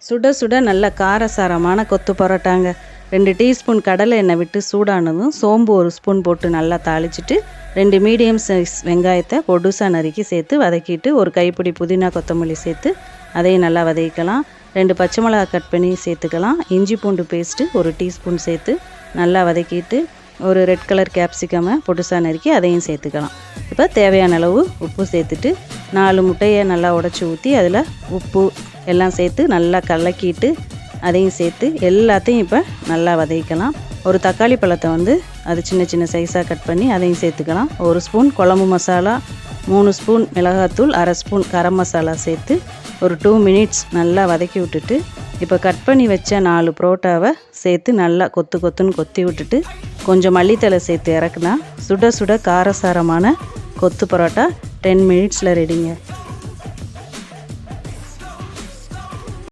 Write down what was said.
சுட சுட நல்ல காரசாரமான கொத்து பரோட்டாங்க. 2 டீஸ்பூன் கடலை எண்ணெய் விட்டு சூடானதும் சோம்பு 1 ஸ்பூன் போட்டு நல்லா தாளிச்சிட்டு 2 மீடியம் சைஸ் வெங்காயத்தை பொடுசாக நறுக்கி சேர்த்து வதக்கிட்டு ஒரு கைப்பிடி புதினா கொத்தமல்லி சேர்த்து அதையும் நல்லா வதக்கிக்கலாம். 2 பச்சை மிளகா கட் பண்ணி சேர்த்துக்கலாம். இஞ்சி பூண்டு பேஸ்ட்டு 1 டீஸ்பூன் சேர்த்து நல்லா வதக்கிட்டு ஒரு ரெட் கலர் கேப்சிகமை பொடுசாக நறுக்கி அதையும் சேர்த்துக்கலாம். இப்போ தேவையான அளவு உப்பு சேர்த்துட்டு 4 முட்டையை நல்லா உடச்சி ஊற்றி அதில் உப்பு எல்லாம் சேர்த்து நல்லா கலக்கிட்டு அதையும் சேர்த்து எல்லாத்தையும் இப்போ நல்லா வதக்கிக்கலாம். ஒரு தக்காளி பழத்தை அது சின்ன சின்ன சைஸாக கட் பண்ணி அதையும் சேர்த்துக்கலாம். 1 ஸ்பூன் குழம்பு மசாலா, 3 ஸ்பூன் மிளகாத்தூள், 1/2 ஸ்பூன் கரம் மசாலா சேர்த்து ஒரு 2 மினிட்ஸ் நல்லா வதக்கி விட்டுட்டு இப்போ கட் பண்ணி வச்ச 4 புரோட்டாவை சேர்த்து நல்லா கொத்துன்னு கொத்தி விட்டுட்டு கொஞ்சம் மல்லித்தலை சேர்த்து இறக்குனா சுட சுட காரசாரமான கொத்து பரோட்டா 10 மினிட்ஸில் ரெடிங்க.